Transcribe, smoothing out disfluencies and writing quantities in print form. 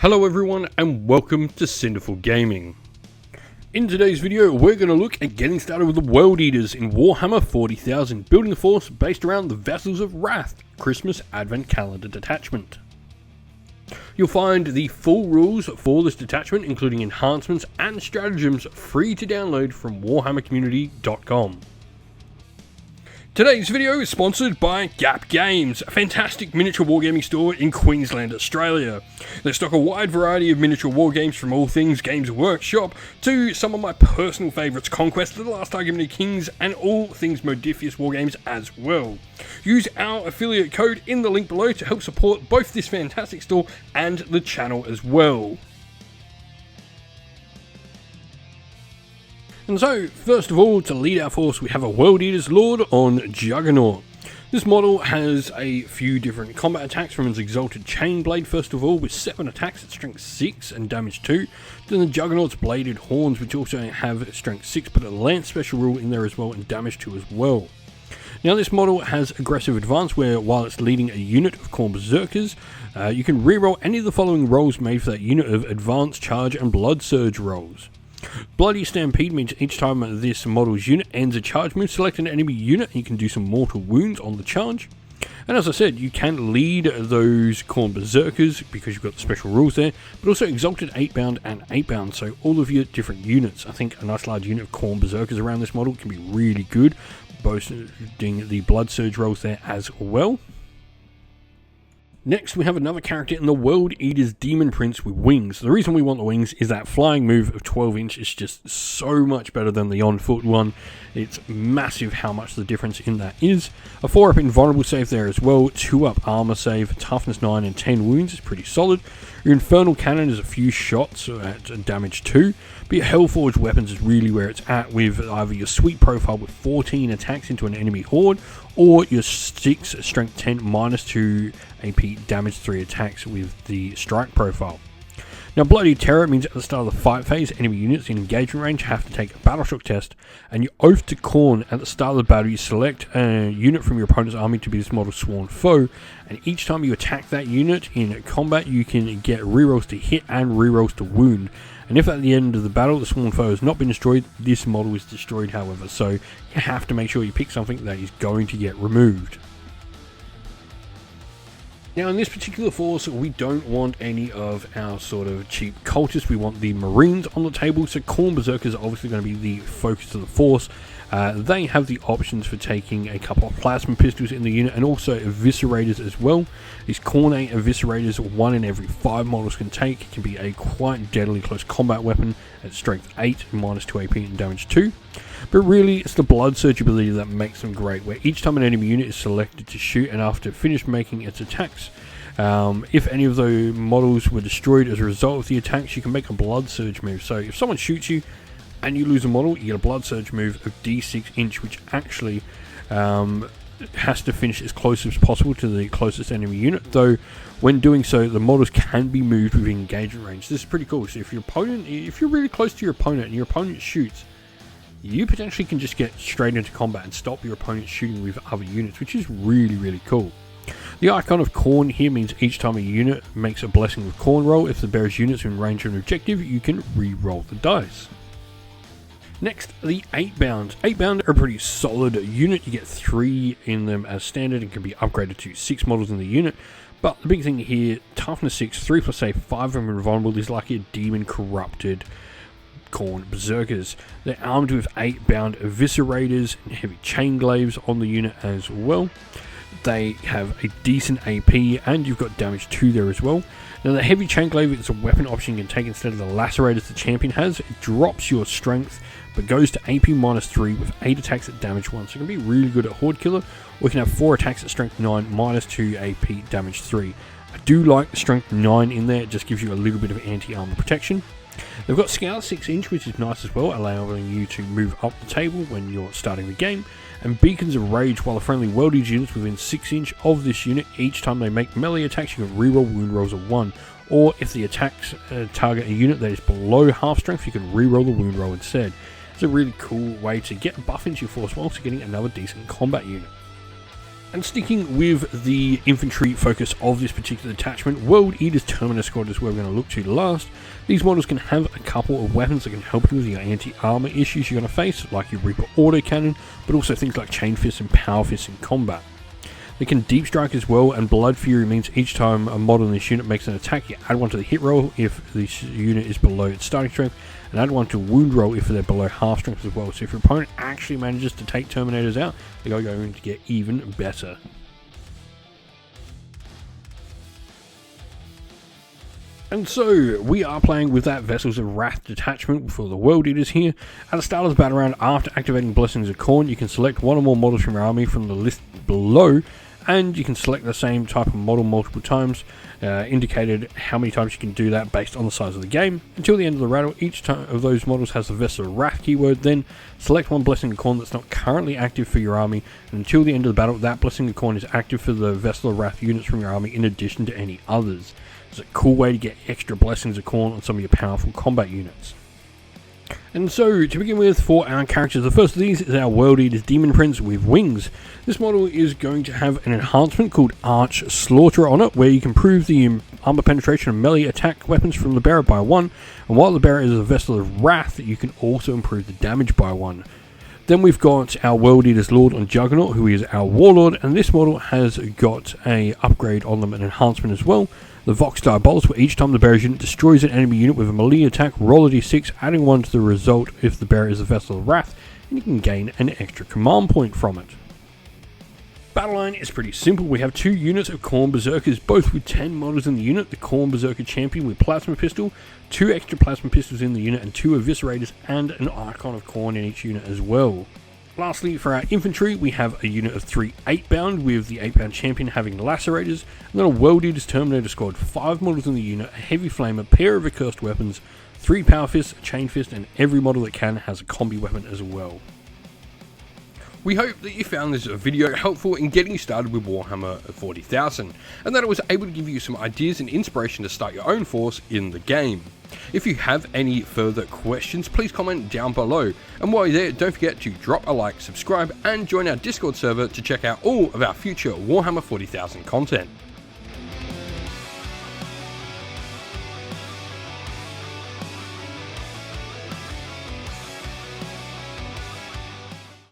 Hello everyone and welcome to Cinderful Gaming. In today's video we're going to look at getting started with the World Eaters in Warhammer 40,000, building a force based around the Vessels of Wrath Christmas Advent Calendar detachment. You'll find the full rules for this detachment, including enhancements and stratagems, free to download from warhammercommunity.com. Today's video is sponsored by Gap Games, a fantastic miniature wargaming store in Queensland, Australia. They stock a wide variety of miniature wargames, from all things Games Workshop to some of my personal favourites, Conquest, The Last Argument of Kings, and all things Modifius wargames as well. Use our affiliate code in the link below to help support both this fantastic store and the channel as well. And so, first of all, to lead our force, we have a World Eaters Lord on Juggernaut. This model has a few different combat attacks, from its Exalted Chainblade first of all, with 7 attacks at strength 6 and damage 2, then the Juggernaut's Bladed Horns, which also have strength 6 but a Lance special rule in there as well and damage 2 as well. Now this model has aggressive advance, where while it's leading a unit of Khorne Berserkers, you can reroll any of the following rolls made for that unit of Advance, Charge and Blood Surge rolls. Bloody Stampede means each time this model's unit ends a charge move, select an enemy unit and you can do some mortal wounds on the charge. And as I said, you can lead those Khorne Berserkers because you've got the special rules there, but also Exalted 8-bound and 8-bound, so all of your different units. I think a nice large unit of Khorne Berserkers around this model can be really good, boasting the Blood Surge rolls there as well. Next, we have another character in the World Eaters Demon Prince with wings. The reason we want the wings is that flying move of 12 inch is just so much better than the on-foot one. It's massive how much the difference in that is. A 4-up invulnerable save there as well, 2-up armor save, toughness 9 and 10 wounds is pretty solid. Your Infernal Cannon is a few shots at damage 2, but your Hellforged weapons is really where it's at, with either your sweet profile with 14 attacks into an enemy horde, or your 6 strength 10 minus 2 AP damage 3 attacks with the strike profile. Now Bloody Terror means at the start of the fight phase, enemy units in engagement range have to take a battle shock test, and your Oath to Khorne at the start of the battle, you select a unit from your opponent's army to be this model's sworn foe, and each time you attack that unit in combat you can get rerolls to hit and rerolls to wound. And if at the end of the battle the sworn foe has not been destroyed, this model is destroyed however, so you have to make sure you pick something that is going to get removed. Now in this particular force we don't want any of our sort of cheap cultists, we want the Marines on the table, so Khorne Berserkers are obviously going to be the focus of the force. They have the options for taking a couple of plasma pistols in the unit and also eviscerators as well. These Khorne eviscerators, 1 in every 5 models can take. It can be a quite deadly close combat weapon at strength 8, minus 2 AP and damage 2. But really it's the Blood Surge ability that makes them great, where each time an enemy unit is selected to shoot and after finished making its attacks, if any of those models were destroyed as a result of the attacks, you can make a Blood Surge move. So if someone shoots you and you lose a model, you get a Blood Surge move of D6 inch, which actually has to finish as close as possible to the closest enemy unit, though when doing so the models can be moved within engagement range. This is pretty cool. So if you're really close to your opponent and your opponent shoots, you potentially can just get straight into combat and stop your opponent shooting with other units, which is really cool. The Icon of Khorne here means each time a unit makes a Blessing of Khorne roll, if the bearer's units are in range of an objective, you can re-roll the dice. Next, the 8-bound. 8-bound are a pretty solid unit. You get 3 in them as standard and can be upgraded to 6 models in the unit. But the big thing here, toughness 6, 3 plus save, 5 of them are invulnerable. These are like your demon corrupted Khorne Berserkers. They're armed with 8-bound eviscerators and heavy chain glaives on the unit as well. They have a decent AP and you've got damage 2 there as well. Now the heavy chain glaive is a weapon option you can take instead of the lacerators the champion has. It drops your strength but goes to AP minus 3 with 8 attacks at damage 1, so it can be really good at horde killer, or you can have 4 attacks at strength 9 minus 2 AP damage 3. I do like the strength 9 in there, it just gives you a little bit of anti-armor protection. They've got Scale 6 inch, which is nice as well, allowing you to move up the table when you're starting the game, and Beacons of Rage, while the friendly World Eaters units within 6 inch of this unit, each time they make melee attacks you can reroll wound rolls of 1, or if the attacks target a unit that is below half strength, you can reroll the wound roll instead. It's a really cool way to get a buff into your force while also getting another decent combat unit. And sticking with the infantry focus of this particular detachment, World Eater's Terminus Squad is where we're going to look to last. These models can have a couple of weapons that can help you with your anti-armor issues you're going to face, like your Reaper autocannon, but also things like Chain Fist and Power Fist in combat. They can deep strike as well, and Blood Fury means each time a model in this unit makes an attack, you add one to the hit roll if this unit is below its starting strength, and add one to wound roll if they're below half strength as well. So if your opponent actually manages to take Terminators out, they're going to get even better. And so, we are playing with that Vessels of Wrath detachment for the World Eaters here. At the start of the battle round, after activating Blessings of Khorne, you can select one or more models from your army from the list below, and you can select the same type of model multiple times, indicated how many times you can do that based on the size of the game. Until the end of the battle, each time of those models has the Vessel of Wrath keyword, then select one Blessing of Khorne that's not currently active for your army, and until the end of the battle, that Blessing of Khorne is active for the Vessel of Wrath units from your army in addition to any others. It's a cool way to get extra Blessings of Khorne on some of your powerful combat units. And so, to begin with, for our characters, the first of these is our World Eater's Demon Prince with wings. This model is going to have an enhancement called Arch Slaughterer on it, where you can improve the armor penetration and melee attack weapons from the bearer by 1, and while the bearer is a Vessel of Wrath, you can also improve the damage by 1. Then we've got our World Eater's Lord on Juggernaut, who is our Warlord, and this model has got a upgrade on them, an enhancement as well. The Vox Diabolus, where each time the bearer's unit destroys an enemy unit with a melee attack, roll a d6, adding 1 to the result if the bearer is a Vessel of Wrath, and you can gain an extra command point from it. Battleline is pretty simple. We have 2 units of Khorne Berserkers, both with 10 models in the unit. The Khorne Berserker Champion with Plasma Pistol, 2 extra Plasma Pistols in the unit, and 2 Eviscerators, and an Icon of Khorne in each unit as well. Lastly, for our infantry, we have a unit of 3 8-bound, with the 8-bound champion having Lacerators, and then a World Eater's Terminator Squad, 5 models in the unit, a Heavy Flame, a pair of Accursed Weapons, 3 Power Fists, a Chain Fist, and every model that can has a combi weapon as well. We hope that you found this video helpful in getting you started with Warhammer 40,000, and that it was able to give you some ideas and inspiration to start your own force in the game. If you have any further questions, please comment down below, and while you're there, don't forget to drop a like, subscribe, and join our Discord server to check out all of our future Warhammer 40,000 content.